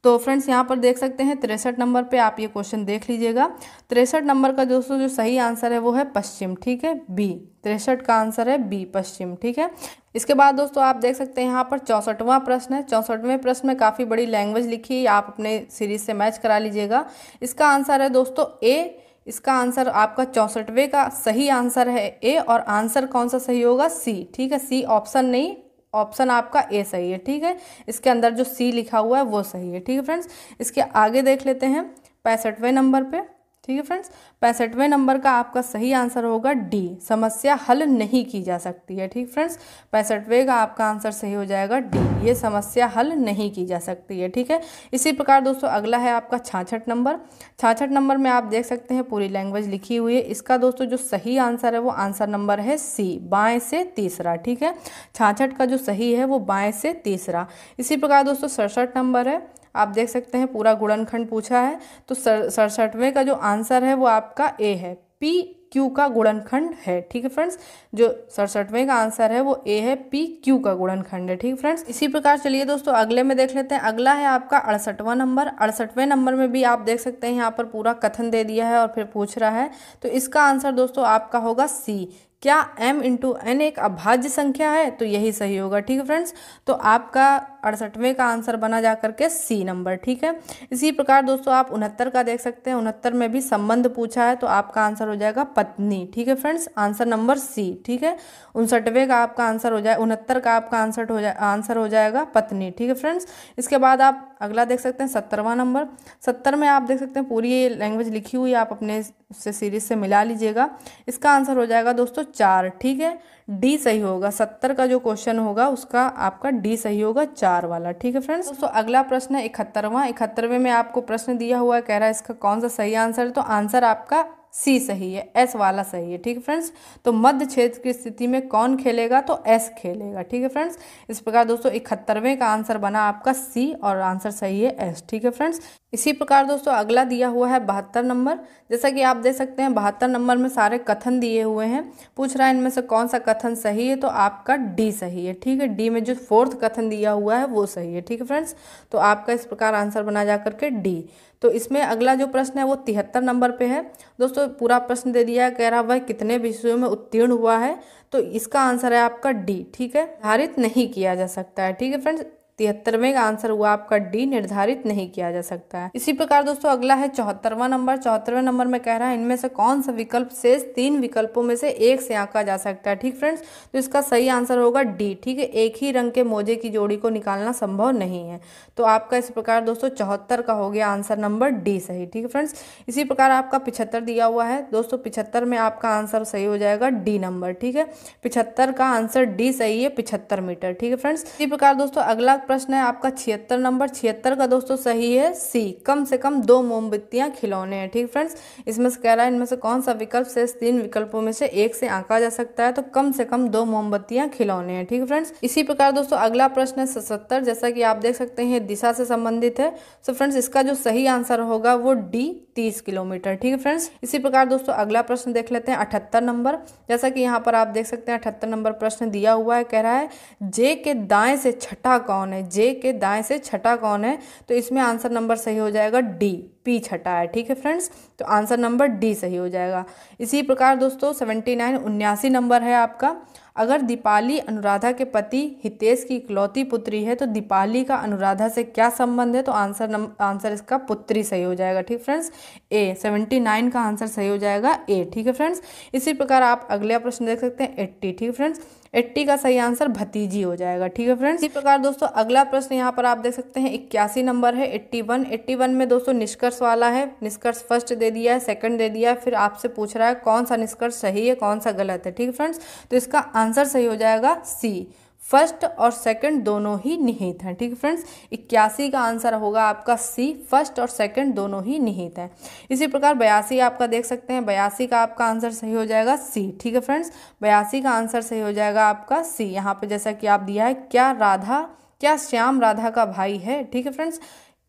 तो फ्रेंड्स यहाँ पर देख सकते हैं 63 नंबर पे आप ये क्वेश्चन देख लीजिएगा। 63 नंबर का दोस्तों जो सही आंसर है वो है पश्चिम। ठीक है, बी, 63 का आंसर है बी, पश्चिम। ठीक है, इसके बाद दोस्तों आप देख सकते हैं यहाँ पर 64वां प्रश्न है। 64वें प्रश्न में काफ़ी बड़ी लैंग्वेज लिखी है, आप अपने सीरीज से मैच करा लीजिएगा। इसका आंसर है दोस्तों ए, इसका आंसर आपका 64वें का सही आंसर है ए, और आंसर कौन सा सही होगा, सी। ठीक है, सी ऑप्शन नहीं, ऑप्शन आपका ए सही है। ठीक है, इसके अंदर जो सी लिखा हुआ है वो सही है। ठीक है फ्रेंड्स, इसके आगे देख लेते हैं 65वें नंबर पे। ठीक है फ्रेंड्स, 65वें नंबर का आपका सही आंसर होगा डी, समस्या हल नहीं की जा सकती है। ठीक फ्रेंड्स, 65वें का आपका आंसर सही हो जाएगा डी, ये समस्या हल नहीं की जा सकती है। ठीक है, इसी प्रकार दोस्तों अगला है आपका 66 नंबर। 66 नंबर में आप देख सकते हैं पूरी लैंग्वेज लिखी हुई है। इसका दोस्तों जो सही आंसर है वो आंसर नंबर है सी, बाएं से तीसरा। ठीक है, 66 का जो सही है वो बाएं से तीसरा। इसी प्रकार दोस्तों 67 नंबर है, आप देख सकते हैं पूरा गुणनखंड पूछा है, तो 67वें का जो आंसर है वो आपका ए है, पी क्यू का गुणनखंड है। ठीक है फ्रेंड्स, जो 67वें का आंसर है वो ए है, पी क्यू का गुणनखंड है। ठीक है फ्रेंड्स, इसी प्रकार चलिए दोस्तों अगले में देख लेते हैं। अगला है आपका 68वां नंबर। 68वें नंबर में भी आप देख सकते हैं यहाँ पर पूरा कथन दे दिया है और फिर पूछ रहा है, तो इसका आंसर दोस्तों आपका होगा सी। क्या m इंटू एन एक अभाज्य संख्या है? तो यही सही होगा। ठीक है फ्रेंड्स, तो आपका 68वें का आंसर बना जा करके सी नंबर। ठीक है, इसी प्रकार दोस्तों आप 69 का देख सकते हैं। 69 में भी संबंध पूछा है, तो आपका आंसर हो जाएगा पत्नी। ठीक है फ्रेंड्स, आंसर नंबर सी। ठीक है, 59वें का आपका आंसर हो जाए 69 का आपका आंसर हो जाएगा पत्नी। ठीक है फ्रेंड्स, इसके बाद आप अगला देख सकते हैं 70वां नंबर। 70 में आप देख सकते हैं पूरी ये लैंग्वेज लिखी हुई है, आप अपने से सीरीज से मिला लीजिएगा। इसका आंसर हो जाएगा दोस्तों 4। ठीक है, डी सही होगा। 70 का जो क्वेश्चन होगा उसका आपका डी सही होगा, 4 वाला। ठीक है फ्रेंड्स, दोस्तों अगला प्रश्न है 71वां। 71वें में आपको प्रश्न दिया हुआ है, कह रहा है इसका कौन सा सही आंसर है? तो आंसर आपका सी सही है, एस वाला सही है। ठीक है फ्रेंड्स, तो मध्य क्षेत्र की स्थिति में कौन खेलेगा? तो एस खेलेगा। ठीक है फ्रेंड्स, इस प्रकार दोस्तों 71वें का आंसर बना आपका सी और आंसर सही है एस। ठीक है फ्रेंड्स, इसी प्रकार दोस्तों अगला दिया हुआ है 72 नंबर। जैसा कि आप देख सकते हैं 72 नंबर में सारे कथन दिए हुए हैं। पूछ रहा है इनमें से कौन सा कथन सही है? तो आपका डी सही है। ठीक है, डी में जो 4th कथन दिया हुआ है वो सही है। ठीक है फ्रेंड्स, तो आपका इस प्रकार आंसर बना जा करके डी। तो इसमें अगला जो प्रश्न है वो 73 नंबर पे है। दोस्तों पूरा प्रश्न दे दिया है, कह रहा वह कितने विषयों में उत्तीर्ण हुआ है? तो इसका आंसर है आपका डी। ठीक है, निर्धारित नहीं किया जा सकता है। ठीक है फ्रेंड्स, 73वें का आंसर हुआ आपका डी, निर्धारित नहीं किया जा सकता है। इसी प्रकार दोस्तों अगला है 74वां नंबर। 74वें नंबर में कह रहा है इनमें से कौन सा विकल्प शेष 3 विकल्पों में से एक से आंका जा सकता है? ठीक फ्रेंड्स, तो इसका सही आंसर होगा डी। ठीक है, एक ही रंग के मोजे की जोड़ी को निकालना संभव नहीं है। तो आपका इस प्रकार दोस्तों 74 का हो गया आंसर नंबर डी सही। ठीक है फ्रेंड्स, इसी प्रकार आपका 75 दिया हुआ है। दोस्तों 75 में आपका आंसर सही हो जाएगा डी नंबर। ठीक है, 75 का आंसर डी सही है, 75 मीटर। ठीक है फ्रेंड्स, इसी प्रकार दोस्तों अगला प्रश्न है आपका 76 नंबर। 76 का दोस्तों सही है सी, कम से कम 2 मोमबत्तियां खिलौने हैं। ठीक फ्रेंड्स, इसमें से कह रहा है इनमें से कौन सा विकल्प शेष 3 विकल्पों में से एक से आंका जा सकता है? तो कम से कम 2 मोमबत्तियां खिलौने हैं। ठीक है फ्रेंड्स, इसी प्रकार दोस्तों अगला प्रश्न है 77। जैसा कि आप देख सकते हैं दिशा से संबंधित है। सो फ्रेंड्स इसका जो सही आंसर होगा वो डी, 30 किलोमीटर। ठीक है फ्रेंड्स, इसी प्रकार दोस्तों अगला प्रश्न देख लेते हैं 78 नंबर। जैसा कि यहाँ पर आप देख सकते हैं 78 नंबर प्रश्न दिया हुआ है, कह रहा है जे के दाएं से छठा कौन है? जे के दाएं से छठा कौन है? तो इसमें आंसर नंबर सही हो जाएगा डी, पी छठा है। ठीक है फ्रेंड्स, तो आंसर नंबर डी सही हो जाएगा। इसी प्रकार दोस्तों 79 नंबर है आपका। अगर दीपाली अनुराधा के पति हितेश की इकलौती पुत्री है तो दीपाली का अनुराधा से क्या संबंध है? तो आंसर इसका पुत्री सही हो जाएगा। ठीक फ्रेंड्स, ए, 79 का आंसर सही हो जाएगा ए। ठीक है फ्रेंड्स, इसी प्रकार आप अगला प्रश्न देख सकते हैं 80। ठीक है फ्रेंड्स, 80 का सही आंसर भतीजी हो जाएगा। ठीक है फ्रेंड्स, इसी प्रकार दोस्तों अगला प्रश्न यहाँ पर आप देख सकते हैं 81 नंबर है 81 में दोस्तों निष्कर्ष वाला है। निष्कर्ष फर्स्ट दे दिया है, सेकंड दे दिया है, फिर आपसे पूछ रहा है कौन सा निष्कर्ष सही है कौन सा गलत है। ठीक है फ्रेंड्स, तो इसका आंसर सही हो जाएगा सी, फर्स्ट और सेकंड दोनों ही निहित हैं। ठीक है फ्रेंड्स, 81 का आंसर होगा आपका सी, फर्स्ट और सेकंड दोनों ही निहित हैं। इसी प्रकार 82 आपका देख सकते हैं, 82 का आपका आंसर सही हो जाएगा सी। ठीक है फ्रेंड्स, 82 का आंसर सही हो जाएगा आपका सी। यहाँ पे जैसा कि आप दिया है, क्या श्याम राधा का भाई है? ठीक है फ्रेंड्स,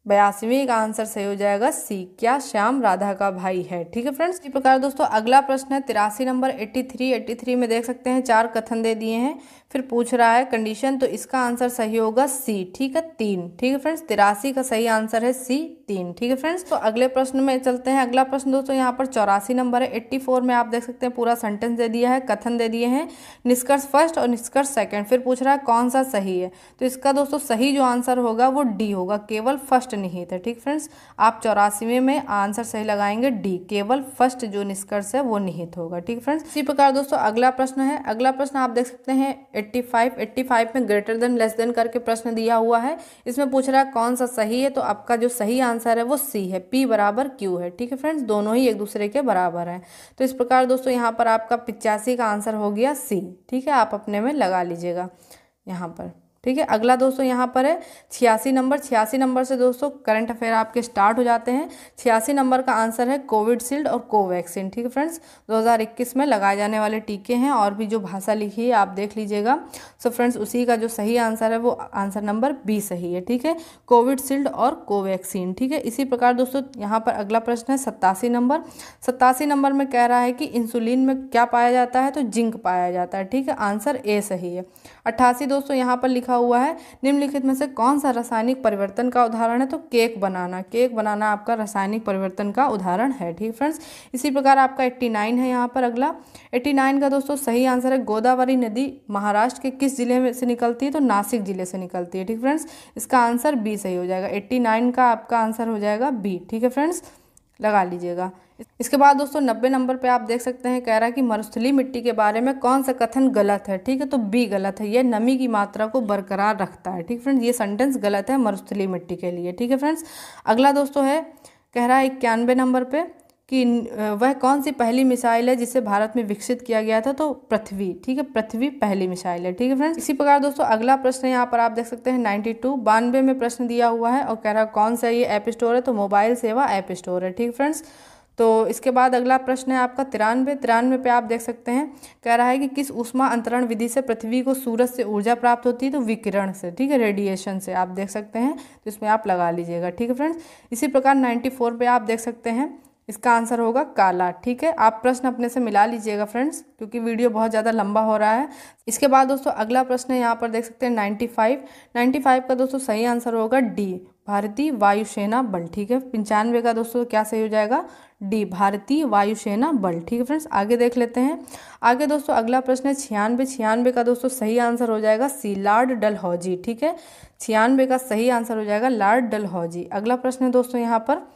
82वें का आंसर सही हो जाएगा सी, क्या श्याम राधा का भाई है। ठीक है फ्रेंड्स, इसी प्रकार दोस्तों अगला प्रश्न है 83 नंबर 83 में देख सकते हैं 4 कथन दे दिए हैं, फिर पूछ रहा है कंडीशन, तो इसका आंसर सही होगा सी। ठीक है, 3। ठीक है फ्रेंड्स, 83 का सही आंसर है सी, 3। ठीक है फ्रेंड्स, तो अगले प्रश्न में चलते हैं। अगला प्रश्न दोस्तों यहाँ पर 84 नंबर है 84 में आप देख सकते हैं पूरा सेंटेंस दे दिया है, कथन दे दिए हैं, निष्कर्ष फर्स्ट और निष्कर्ष सेकंड, फिर पूछ रहा है कौन सा सही है? तो इसका दोस्तों सही जो आंसर होगा वो डी होगा, केवल फर्स्ट निहित है। ठीक फ्रेंड्स, आप 84वें में आंसर सही लगाएंगे डी, केवल फर्स्ट जो निष्कर्ष है वो निहित होगा। ठीक फ्रेंड्स, इसी प्रकार दोस्तों अगला प्रश्न है। अगला प्रश्न आप देख सकते हैं 85 में ग्रेटर देन लेस देन करके प्रश्न दिया हुआ है। इसमें पूछ रहा है कौन सा सही है? तो आपका जो सही आंसर है वो सी है, पी बराबर क्यू है। ठीक है फ्रेंड्स, दोनों ही एक दूसरे के बराबर हैं। तो इस प्रकार दोस्तों यहाँ पर आपका 85 का आंसर हो गया सी। ठीक है, आप अपने में लगा लीजिएगा यहाँ पर। ठीक है। अगला दोस्तों यहाँ पर है 86 नंबर। 86 नंबर से दोस्तों करंट अफेयर आपके स्टार्ट हो जाते हैं। 86 नंबर का आंसर है कोविडशील्ड और कोवैक्सीन। ठीक है फ्रेंड्स, 2021 में लगाए जाने वाले टीके हैं, और भी जो भाषा लिखी है आप देख लीजिएगा। सो फ्रेंड्स, उसी का जो सही आंसर है वो आंसर नंबर बी सही है। ठीक है, कोविडशील्ड और कोवैक्सीन। ठीक है, इसी प्रकार दोस्तों यहाँ पर अगला प्रश्न है 87 नंबर। 87 नंबर में कह रहा है कि इंसुलिन में क्या पाया जाता है, तो जिंक पाया जाता है। ठीक है, आंसर ए सही है। 88 दोस्तों यहाँ पर लिखा हुआ है निम्नलिखित में से कौन सा रासायनिक परिवर्तन का उदाहरण है, तो केक बनाना। केक बनाना आपका रासायनिक परिवर्तन का उदाहरण है। ठीक फ्रेंड्स, इसी प्रकार आपका 89 है यहाँ पर अगला। 89 का दोस्तों सही आंसर है गोदावरी नदी महाराष्ट्र के किस जिले में से निकलती है, तो नासिक जिले से निकलती है। ठीक फ्रेंड्स, इसका आंसर बी सही हो जाएगा। 89 का आपका आंसर हो जाएगा बी। ठीक है फ्रेंड्स, लगा लीजिएगा। इसके बाद दोस्तों 90 नंबर पे आप देख सकते हैं, कह रहा है कि मरुस्थलीय मिट्टी के बारे में कौन सा कथन गलत है। ठीक है, तो बी गलत है, यह नमी की मात्रा को बरकरार रखता है। ठीक फ्रेंड्स, ये सेंटेंस गलत है मरुस्थलीय मिट्टी के लिए। ठीक है फ्रेंड्स, अगला दोस्तों है, कह रहा है 91 नंबर पे कि वह कौन सी पहली मिसाइल है जिसे भारत में विकसित किया गया था, तो पृथ्वी। ठीक है, पृथ्वी पहली मिसाइल है। ठीक है फ्रेंड्स, इसी प्रकार दोस्तों अगला प्रश्न यहाँ पर आप देख सकते हैं 92 में प्रश्न दिया हुआ है, और कह रहा है कौन सा ये ऐप स्टोर है, तो मोबाइल सेवा ऐप स्टोर है। ठीक फ्रेंड्स, तो इसके बाद अगला प्रश्न है आपका 93 पे आप देख सकते हैं, कह रहा है कि किस ऊष्मा अंतरण विधि से पृथ्वी को सूरज से ऊर्जा प्राप्त होती है, तो विकिरण से। ठीक है, रेडिएशन से आप देख सकते हैं, तो इसमें आप लगा लीजिएगा। ठीक है फ्रेंड्स, इसी प्रकार 94 पे आप देख सकते हैं, इसका आंसर होगा काला। ठीक है, आप प्रश्न अपने से मिला लीजिएगा फ्रेंड्स, क्योंकि वीडियो बहुत ज़्यादा लंबा हो रहा है। इसके बाद दोस्तों अगला प्रश्न है यहाँ पर देख सकते हैं 95 का दोस्तों सही आंसर होगा डी, भारतीय वायुसेना बल। ठीक है, 95 का दोस्तों क्या सही हो जाएगा, डी, भारतीय वायुसेना बल। ठीक है फ्रेंड्स, आगे देख लेते हैं। आगे दोस्तों अगला प्रश्न है 96 का दोस्तों सही आंसर हो जाएगा सी, लॉर्ड डलहौजी। ठीक है, 96 का सही आंसर हो जाएगा लॉर्ड डलहौजी। अगला प्रश्न है दोस्तों यहाँ पर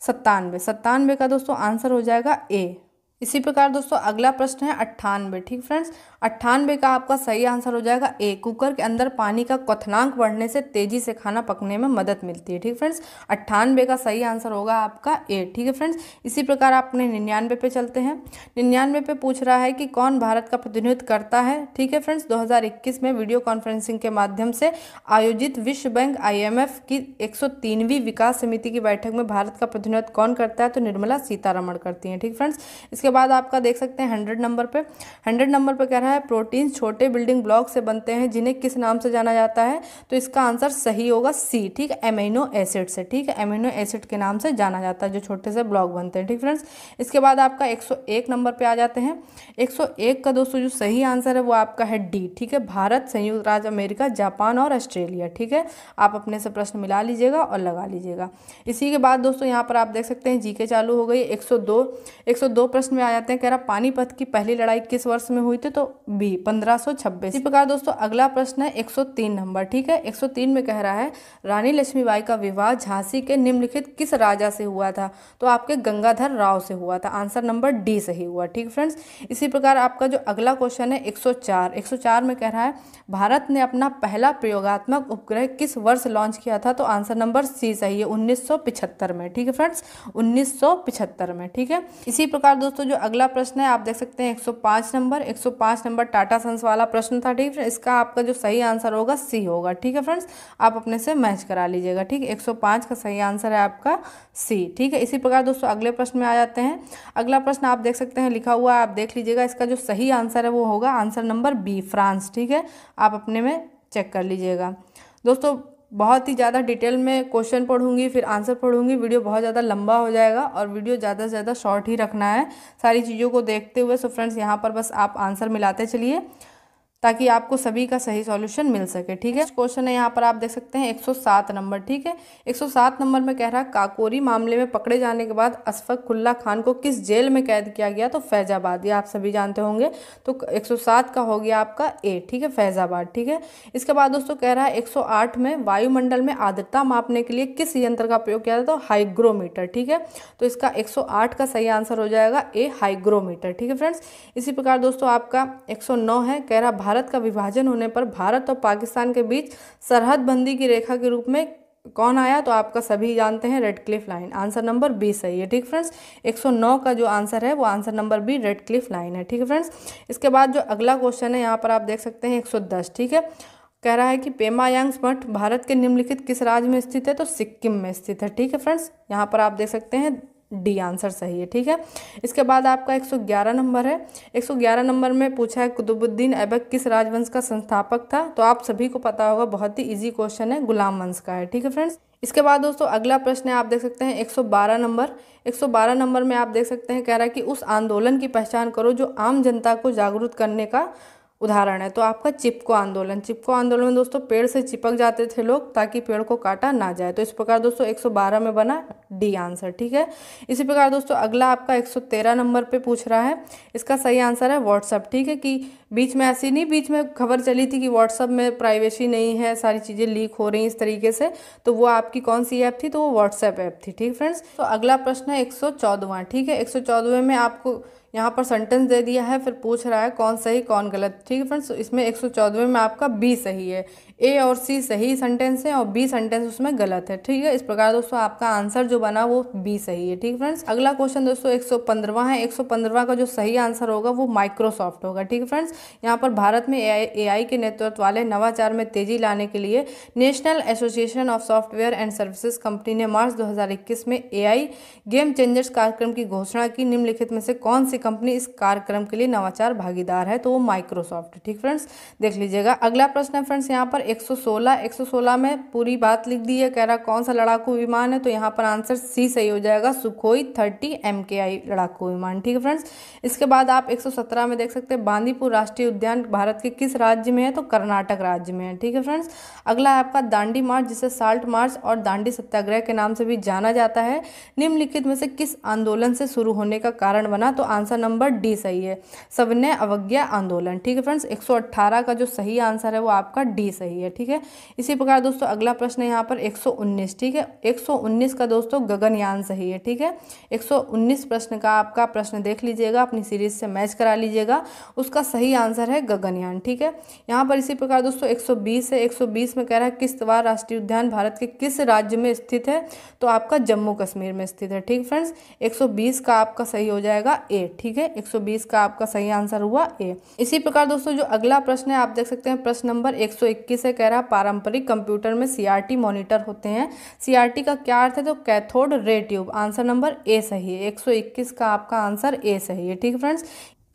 97 का दोस्तों आंसर हो जाएगा ए। इसी प्रकार दोस्तों अगला प्रश्न है 98। ठीक फ्रेंड्स, 98 का आपका सही आंसर हो जाएगा ए, कुकर के अंदर पानी का क्वथनांक बढ़ने से तेजी से खाना पकने में मदद मिलती है। ठीक फ्रेंड्स, 98 का सही आंसर होगा आपका ए। ठीक है फ्रेंड्स, इसी प्रकार आप अपने 99 पे चलते हैं। 99 पे पूछ रहा है कि कौन भारत का प्रतिनिधित्व करता है। ठीक है फ्रेंड्स, 2021 में वीडियो कॉन्फ्रेंसिंग के माध्यम से आयोजित विश्व बैंक IMF की 103वीं विकास समिति की बैठक में भारत का प्रतिनिधित्व कौन करता है, तो निर्मला सीतारमण करती हैं। ठीक फ्रेंड्स, इसके बाद आपका देख सकते हैं 100 नंबर पे। 100 नंबर पे कह रहा है प्रोटीन्स छोटे बिल्डिंग ब्लॉक से बनते हैं जिन्हें किस नाम से जाना जाता है, तो इसका आंसर सही होगा सी। ठीक है, एमिनो एसिड से। ठीक है, एमिनो एसिड के नाम से जाना जाता है जो छोटे से ब्लॉक बनते हैं। ठीक फ्रेंड्स, इसके बाद आपका 101 नंबर पे आ जाते हैं। 101 का दोस्तों जो सही आंसर है वो आपका है डी। ठीक है, भारत, संयुक्त राज्य अमेरिका, जापान और ऑस्ट्रेलिया। ठीक है, आप अपने से प्रश्न मिला लीजिएगा और लगा लीजिएगा। इसी के बाद दोस्तों यहाँ पर आप देख सकते हैं जीके चालू हो गई। 102 प्रश्न में आ जाते हैं, कह रहा पानीपत की पहली लड़ाई किस वर्ष में हुई थी, तो बी, 1526। इसी प्रकार दोस्तों अगला प्रश्न है 103 नंबर। ठीक है, 103 में कह रहा है रानी लक्ष्मीबाई का विवाह झांसी के निम्नलिखित किस राजा से हुआ था, तो आपके गंगाधर राव से हुआ था। आंसर नंबर डी सही हुआ। ठीक फ्रेंड्स, इसी प्रकार आपका जो अगला क्वेश्चन है 104 में कह रहा है भारत ने अपना पहला प्रयोगात्मक उपग्रह किस वर्ष लॉन्च किया था, तो आंसर नंबर सी सही है, 1975 में। ठीक है फ्रेंड्स, 1975 में। ठीक है, इसी प्रकार दोस्तों जो अगला प्रश्न है आप देख सकते हैं 105 नंबर टाटा सन्स वाला प्रश्न था। ठीक है, इसका आपका जो सही आंसर होगा सी होगा। ठीक है फ्रेंड्स, आप अपने से मैच करा लीजिएगा। ठीक है, 105 का सही आंसर है आपका सी। ठीक है, इसी प्रकार दोस्तों अगले प्रश्न में आ जाते हैं। अगला प्रश्न आप देख सकते हैं लिखा हुआ है, आप देख लीजिएगा। इसका जो सही आंसर है वो होगा आंसर नंबर बी, फ्रांस। ठीक है, आप अपने में चेक कर लीजिएगा। दोस्तों बहुत ही ज़्यादा डिटेल में क्वेश्चन पढ़ूंगी फिर आंसर पढ़ूंगी, वीडियो बहुत ज़्यादा लंबा हो जाएगा और वीडियो ज़्यादा से ज़्यादा शॉर्ट ही रखना है सारी चीज़ों को देखते हुए। सो फ्रेंड्स यहाँ पर बस आप आंसर मिलाते चलिए ताकि आपको सभी का सही सॉल्यूशन मिल सके। ठीक है, क्वेश्चन है यहाँ पर आप देख सकते हैं 107 नंबर। ठीक है, 107 नंबर में कह रहा है काकोरी मामले में पकड़े जाने के बाद अशफाकुल्ला खान को किस जेल में कैद किया गया, तो फैजाबाद। ये आप सभी जानते होंगे, तो 107 का हो गया आपका ए। ठीक है, फैजाबाद। ठीक है, इसके बाद दोस्तों कह रहा है 108 में वायुमंडल में आर्द्रता मापने के लिए किस यंत्र का प्रयोग किया जाता है, तो हाइग्रोमीटर। ठीक है, तो इसका 108 का सही आंसर हो जाएगा ए, हाइग्रोमीटर। ठीक है फ्रेंड्स, इसी प्रकार दोस्तों आपका 109 है, कह रहा भारत का विभाजन होने पर भारत और पाकिस्तान के बीच सरहद बंदी की रेखा के रूप में कौन आया, तो आपका सभी जानते हैं red cliff line. Answer number B सही है। ठीक फ्रेंड्स, 109 का जो आंसर है वो answer number B, red cliff line है। ठीक है फ्रेंड्स, इसके बाद जो अगला क्वेश्चन है यहाँ पर आप देख सकते हैं 110। ठीक है, कह रहा है कि पेमायांग मठ भारत के निम्नलिखित किस राज्य में स्थित है, तो सिक्किम में स्थित है। ठीक है फ्रेंड्स, यहाँ पर आप देख सकते हैं डी आंसर सही है। ठीक है, इसके बाद आपका 111 नंबर है। 111 नंबर में पूछा है कुतुबुद्दीन ऐबक किस राजवंश का संस्थापक था, तो आप सभी को पता होगा, बहुत ही इजी क्वेश्चन है, गुलाम वंश का है। ठीक है फ्रेंड्स, इसके बाद दोस्तों अगला प्रश्न है, आप देख सकते हैं 112 नंबर। 112 नंबर में आप देख सकते हैं, कह रहा है कि उस आंदोलन की पहचान करो जो आम जनता को जागरूक करने का उदाहरण है, तो आपका चिपको आंदोलन। चिपको आंदोलन में दोस्तों पेड़ से चिपक जाते थे लोग ताकि पेड़ को काटा ना जाए, तो इस प्रकार दोस्तों 112 में बना डी आंसर। ठीक है, इसी प्रकार दोस्तों अगला आपका 113 नंबर पे पूछ रहा है, इसका सही आंसर है व्हाट्सअप। ठीक है, कि बीच में ऐसी नहीं, बीच में खबर चली थी कि व्हाट्सअप में प्राइवेसी नहीं है, सारी चीज़ें लीक हो रही इस तरीके से, तो वो आपकी कौन सी ऐप थी, तो वो व्हाट्सएप ऐप थी। ठीक फ्रेंड्स, तो अगला प्रश्न है 114वां। ठीक है, 114वें में आपको यहाँ पर सेंटेंस दे दिया है, फिर पूछ रहा है कौन सही कौन गलत। ठीक है फ्रेंड्स, इसमें 114वें में आपका बी सही है, ए और सी सही सेंटेंस है और बी सेंटेंस उसमें गलत है। ठीक है, इस प्रकार दोस्तों आपका आंसर जो बना वो बी सही है। ठीक है फ्रेंड्स, अगला क्वेश्चन दोस्तों 115वां है। 115वां का जो सही आंसर होगा वो माइक्रोसॉफ्ट होगा। ठीक है फ्रेंड्स, यहाँ पर भारत में एआई के नेतृत्व वाले नवाचार में तेजी लाने के लिए national association of software and services company ने मार्च 2021 में एआई गेम चेंजर्स कार्यक्रम की घोषणा की। निम्नलिखित में से कौन सी कंपनी इस कार्यक्रम के लिए नवाचार भागीदार है, तो वो माइक्रोसॉफ्ट। ठीक फ्रेंड्स, देख लीजिएगा। अगला प्रश्न है फ्रेंड्स यहाँ पर 116 में पूरी बात लिख दी है, कह रहा कौन सा लड़ाकू विमान है, तो यहाँ पर आंसर सी सही हो जाएगा, सुखोई 30 MKI लड़ाकू विमान। ठीक है फ्रेंड्स, इसके बाद आप 117 में देख सकते हैं बांदीपुर राष्ट्रीय उद्यान भारत के किस राज्य में है, तो कर्नाटक राज्य में है। ठीक है फ्रेंड्स, अगला है आपका दांडी मार्च, जिसे साल्ट मार्च और दांडी सत्याग्रह के नाम से भी जाना जाता है, निम्नलिखित में से किस आंदोलन से शुरू होने का कारण बना, तो आंसर नंबर डी सही है, सविनय अवज्ञा आंदोलन। ठीक है फ्रेंड्स, 118 का जो सही आंसर है वो आपका डी सही है। ठीक है, इसी प्रकार दोस्तों अगला प्रश्न है यहाँ पर 119। ठीक है, 119 का दोस्तों गगनयान सही है। ठीक है, 119 प्रश्न का आपका प्रश्न देख लीजिएगा, अपनी सीरीज से मैच करा लीजिएगा, उसका सही आंसर है गगनयान। ठीक है, यहाँ पर इसी प्रकार दोस्तों 120 है। 120 में कह रहा है किश्तवाड़ राष्ट्रीय उद्यान भारत के किस राज्य में स्थित है, तो आपका जम्मू कश्मीर में स्थित है। ठीक फ्रेंड्स, 120 का आपका सही हो जाएगा ए। ठीक है, 120 का आपका सही आंसर हुआ ए। इसी प्रकार दोस्तों जो अगला प्रश्न है, आप देख सकते हैं प्रश्न नंबर 121 है, कह रहा है पारंपरिक कंप्यूटर में सीआरटी मॉनिटर होते हैं, सीआरटी का क्या अर्थ है, तो cathode ray tube. Answer number A सही है, 121 का आपका आंसर ए सही है। ठीक है फ्रेंड्स,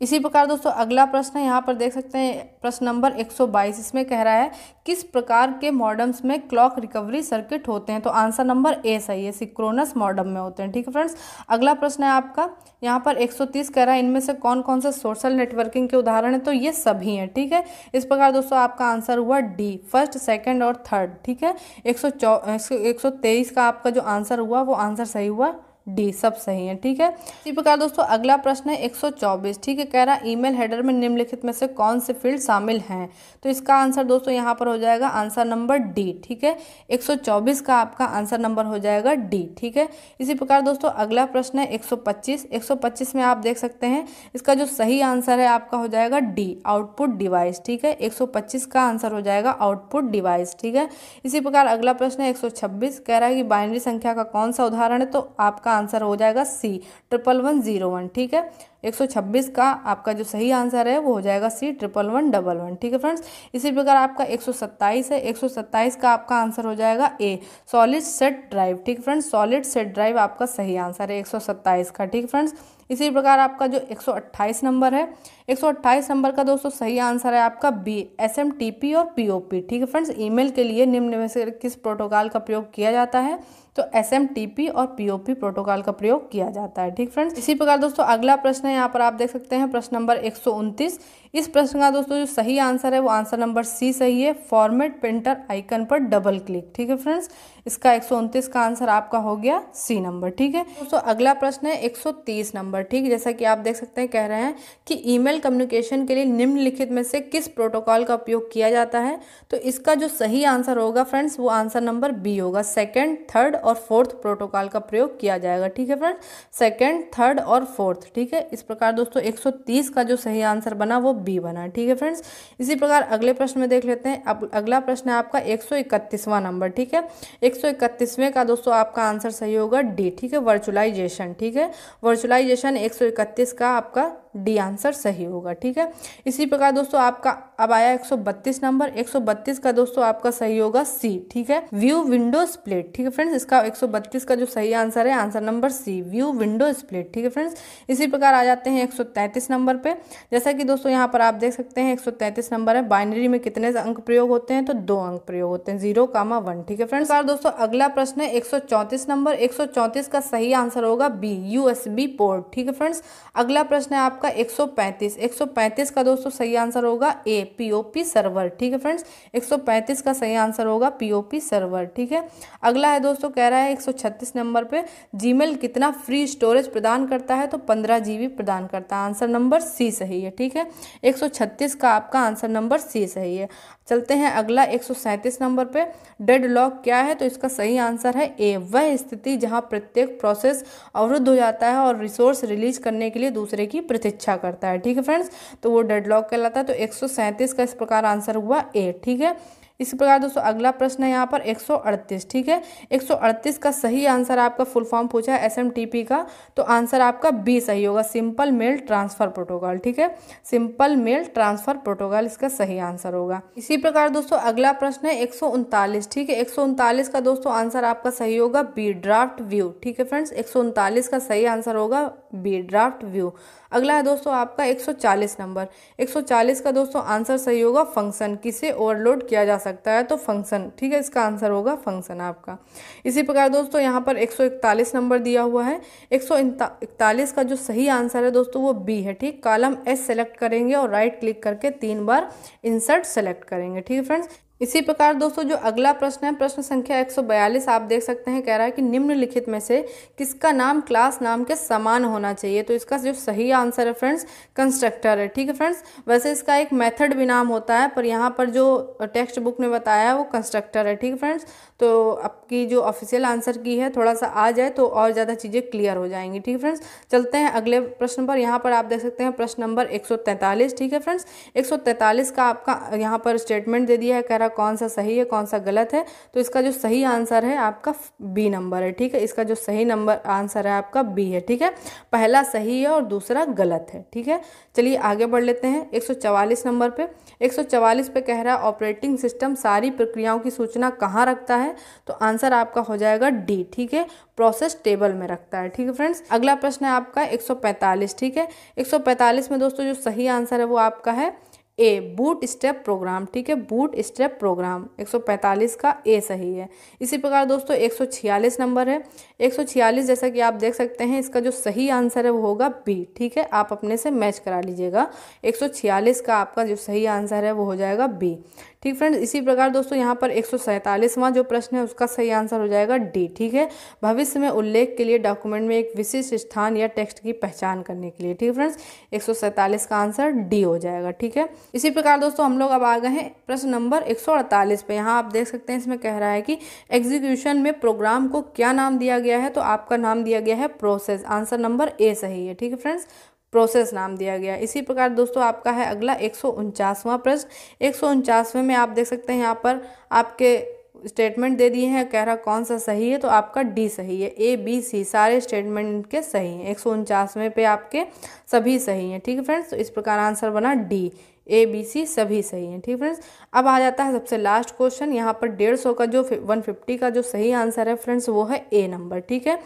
इसी प्रकार दोस्तों अगला प्रश्न है, यहाँ पर देख सकते हैं प्रश्न नंबर 122। इसमें कह रहा है किस प्रकार के मॉडम्स में क्लॉक रिकवरी सर्किट होते हैं, तो आंसर नंबर ए सही है, सिंक्रोनस मॉडम में होते हैं। ठीक है फ्रेंड्स, अगला प्रश्न है आपका यहाँ पर 130, कह रहा है इनमें से कौन कौन से सोशल नेटवर्किंग के उदाहरण है, तो ये सभी हैं। ठीक है, इस प्रकार दोस्तों आपका आंसर हुआ डी, फर्स्ट सेकेंड और थर्ड। ठीक है, 123 का आपका जो आंसर हुआ वो आंसर सही हुआ डी, सब सही है। ठीक है, इसी प्रकार दोस्तों अगला प्रश्न है 124। ठीक है, कह रहा है ईमेल हेडर में निम्नलिखित में से कौन से फील्ड शामिल हैं, तो इसका आंसर दोस्तों यहाँ पर हो जाएगा आंसर नंबर डी। ठीक है, 124 का आपका आंसर नंबर हो जाएगा डी। ठीक है, इसी प्रकार दोस्तों अगला प्रश्न है 125। 125 में आप देख सकते हैं इसका जो सही आंसर है आपका हो जाएगा डी, आउटपुट डिवाइस। ठीक है, 125 का आंसर हो जाएगा आउटपुट डिवाइस। ठीक है, इसी प्रकार अगला प्रश्न है 126, कह रहा है कि बाइनरी संख्या का कौन सा उदाहरण है, तो आपका आंसर हो जाएगा सी, 11101। ठीक है, 126 का आपका जो सही आंसर है वो हो जाएगा सी, 11111। ठीक है फ्रेंड्स, इसी प्रकार आपका 127 है। 127 का आपका आंसर हो जाएगा ए, सॉलिड स्टेट ड्राइव। ठीक फ्रेंड्स, सॉलिड स्टेट ड्राइव आपका सही आंसर है 127 का। ठीक फ्रेंड्स, इसी प्रकार आपका जो 128 नंबर है, 128 नंबर का दोस्तों सही आंसर है आपका बी, SMTP और POP। ठीक है फ्रेंड्स, ईमेल के लिए निम्न में से किस प्रोटोकॉल का प्रयोग किया जाता है, तो SMTP और POP प्रोटोकॉल का प्रयोग किया जाता है। ठीक फ्रेंड्स, इसी प्रकार दोस्तों अगला प्रश्न है, यहाँ पर आप देख सकते हैं प्रश्न नंबर 129। इस प्रश्न का दोस्तों जो सही आंसर है वो आंसर नंबर सी सही है, फॉर्मेट प्रिंटर आइकन पर डबल क्लिक। ठीक है फ्रेंड्स, इसका 129 का आंसर आपका हो गया सी नंबर। ठीक है दोस्तों, अगला प्रश्न है 130 नंबर। ठीक, जैसा कि आप देख सकते हैं कह रहे हैं कि ईमेल कम्युनिकेशन के लिए निम्नलिखित में से किस प्रोटोकॉल का उपयोग किया जाता है, तो इसका जो सही आंसर होगा फ्रेंड्स वो आंसर नंबर बी होगा, सेकेंड, थर्ड और फोर्थ प्रोटोकॉल का प्रयोग किया जाएगा। ठीक है फ्रेंड्स, सेकेंड, थर्ड और फोर्थ। ठीक है, इस प्रकार दोस्तों 130 का जो सही आंसर बना वो बी बना। ठीक है फ्रेंड्स, इसी प्रकार अगले प्रश्न में देख लेते हैं। अब अगला प्रश्न है आपका 131वां नंबर। ठीक है, 131वें का दोस्तों आपका आंसर सही होगा डी। ठीक है, वर्चुअलाइजेशन। ठीक है, वर्चुअलाइजेशन 131 का आपका डी आंसर सही होगा। ठीक है, इसी प्रकार दोस्तों आपका अब आया 132 नंबर। 132 का दोस्तों आपका सही होगा सी। ठीक है, व्यू विंडो स्प्लिट। ठीक है फ्रेंड्स, इसका 132 का जो सही आंसर है answer number C, view window split. ठीक है फ्रेंड्स, इसी प्रकार आ जाते हैं 133 नंबर पे। जैसा कि दोस्तों यहाँ पर आप देख सकते हैं 133 नंबर है। बाइनरी में कितने अंक प्रयोग होते हैं, तो 2 अंक प्रयोग होते हैं, 0, 1। ठीक है फ्रेंड्स, दोस्तों अगला प्रश्न है 134 नंबर। 134 का सही आंसर होगा बी, यूएसबी पोर्ट। ठीक है फ्रेंड्स, अगला प्रश्न है आपका 135। 135 का दोस्तों सही आंसर होगा ए, पीओपी सर्वर। ठीक है फ्रेंड्स, 135 का सही आंसर होगा पीओपी सर्वर। ठीक है, अगला है दोस्तों कह रहा है 136 नंबर पे जीमेल कितना फ्री स्टोरेज प्रदान करता है, तो 15 GB प्रदान करता है। आंसर नंबर सी सही है। ठीक है, 136 का आपका आंसर नंबर सी सही है। चलते हैं अगला 137 नंबर पे, डेड लॉक क्या है, तो इसका सही आंसर है ए, वह स्थिति जहां प्रत्येक प्रोसेस अवरुद्ध हो जाता है और रिसोर्स रिलीज करने के लिए दूसरे की प्रतीक्षा करता है। ठीक है फ्रेंड्स, तो वो डेड लॉक कहलाता है। तो 137 का इस प्रकार आंसर हुआ ए। ठीक है, इसी प्रकार दोस्तों अगला प्रश्न है यहाँ पर 138। ठीक है, 138 का सही आंसर आपका फुल फॉर्म पूछा है SMTP का, तो आंसर आपका बी सही होगा, सिंपल मेल ट्रांसफर प्रोटोकॉल। ठीक है, सिंपल मेल ट्रांसफर प्रोटोकॉल इसका सही आंसर होगा। इसी प्रकार दोस्तों अगला प्रश्न है 139। ठीक है, 139 का दोस्तों आंसर आपका सही होगा बी, ड्राफ्ट व्यू। ठीक है फ्रेंड्स, 139 का सही आंसर होगा बी, ड्राफ्ट व्यू। अगला है दोस्तों आपका 140 नंबर। 140 का दोस्तों आंसर सही होगा फंक्शन, किसे ओवरलोड किया जा सकता है, तो फंक्शन। ठीक है, इसका आंसर होगा फंक्शन आपका। इसी प्रकार दोस्तों यहाँ पर 141 नंबर दिया हुआ है। 141 का जो सही आंसर है दोस्तों वो बी है। ठीक, कॉलम एस सेलेक्ट करेंगे और राइट क्लिक करके 3 बार इंसर्ट सेलेक्ट करेंगे। ठीक है फ्रेंड्स, इसी प्रकार दोस्तों जो अगला प्रश्न है प्रश्न संख्या 142 आप देख सकते हैं, कह रहा है कि निम्नलिखित में से किसका नाम क्लास नाम के समान होना चाहिए, तो इसका जो सही आंसर है फ्रेंड्स कंस्ट्रक्टर है। ठीक है फ्रेंड्स, वैसे इसका एक मेथड भी नाम होता है, पर यहाँ पर जो टेक्स्ट बुक में बताया है वो कंस्ट्रक्टर है। ठीक है फ्रेंड्स, तो आपकी जो ऑफिशियल आंसर की है थोड़ा सा आ जाए तो और ज़्यादा चीज़ें क्लियर हो जाएंगी। ठीक है फ्रेंड्स, चलते हैं अगले प्रश्न पर। यहाँ पर आप देख सकते हैं प्रश्न नंबर 143। ठीक है फ्रेंड्स, 143 का आपका यहाँ पर स्टेटमेंट दे दिया है, कह रहा कौन सा सही है कौन सा गलत है, तो इसका जो सही आंसर है आपका बी नंबर है। ठीक है, इसका जो सही नंबर आंसर है आपका बी है। ठीक है, पहला सही है और दूसरा गलत है। ठीक है, चलिए आगे बढ़ लेते हैं 144 नंबर पे। 144 पे कह रहा है ऑपरेटिंग सिस्टम सारी प्रक्रियाओं की सूचना कहाँ रखता है, तो आंसर आपका हो जाएगा डी। ठीक है, प्रोसेस टेबल में रखता है। ठीक है फ्रेंड्स, अगला प्रश्न है आपका 145। ठीक है, 145 में दोस्तों जो सही आंसर है वो आपका है ए, बूट स्टेप प्रोग्राम। ठीक है, बूट स्टेप प्रोग्राम 145 का ए सही है। इसी प्रकार दोस्तों 146 नंबर है। 146 जैसा कि आप देख सकते हैं इसका जो सही आंसर है वो होगा बी। ठीक है, आप अपने से मैच करा लीजिएगा। 146 का आपका जो सही आंसर है वो हो जाएगा बी। ठीक फ्रेंड्स, इसी प्रकार दोस्तों यहाँ पर 147वां जो प्रश्न है उसका सही आंसर हो जाएगा डी। ठीक है, भविष्य में उल्लेख के लिए डॉक्यूमेंट में एक विशिष्ट स्थान या टेक्स्ट की पहचान करने के लिए। ठीक है फ्रेंड्स, 147 का आंसर डी हो जाएगा। ठीक है, इसी प्रकार दोस्तों हम लोग अब आ गए हैं प्रश्न नंबर 148 पे। यहाँ आप देख सकते हैं इसमें कह रहा है कि एग्जीक्यूशन में प्रोग्राम को क्या नाम दिया गया है, तो आपका नाम दिया गया है प्रोसेस। आंसर नंबर ए सही है। ठीक है फ्रेंड्स, प्रोसेस नाम दिया गया। इसी प्रकार दोस्तों आपका है अगला 149वां प्रश्न। 149वें में आप देख सकते हैं यहाँ पर आपके स्टेटमेंट दे दिए हैं, कह रहा कौन सा सही है, तो आपका डी सही है। ए बी सी सारे स्टेटमेंट के सही हैं। 149वें पे आपके सभी सही हैं। ठीक है फ्रेंड्स, तो इस प्रकार आंसर बना डी, ए बी सी सभी सही हैं। ठीक है फ्रेंड्स, अब आ जाता है सबसे लास्ट क्वेश्चन। यहाँ पर 150 का जो 150 का जो सही आंसर है फ्रेंड्स वो है ए नंबर। ठीक है,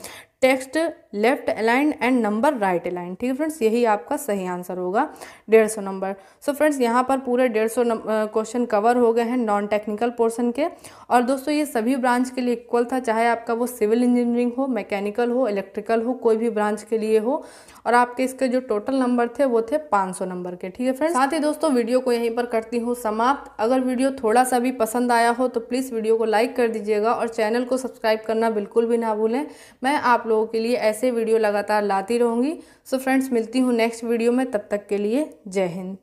text left align and number right align. ठीक है फ्रेंड्स, यही आपका सही आंसर होगा 150 नंबर। सो फ्रेंड्स यहाँ पर पूरे 150 क्वेश्चन कवर हो गए हैं नॉन टेक्निकल पोर्शन के। और दोस्तों ये सभी ब्रांच के लिए इक्वल था, चाहे आपका वो सिविल इंजीनियरिंग हो, मैकेनिकल हो, इलेक्ट्रिकल हो, कोई भी ब्रांच के लिए हो। और आपके इसके जो टोटल नंबर थे वो थे 500 नंबर के। ठीक है फ्रेंड्स, साथ ही दोस्तों वीडियो को यहीं पर करती हूँ समाप्त। अगर वीडियो थोड़ा सा भी पसंद आया हो तो प्लीज़ वीडियो को लाइक कर दीजिएगा और चैनल को सब्सक्राइब करना बिल्कुल भी ना भूलें। मैं आप लोगों के लिए ऐसे वीडियो लगातार लाती रहूँगी। सो फ्रेंड्स मिलती हूँ नेक्स्ट वीडियो में, तब तक के लिए जय हिंद।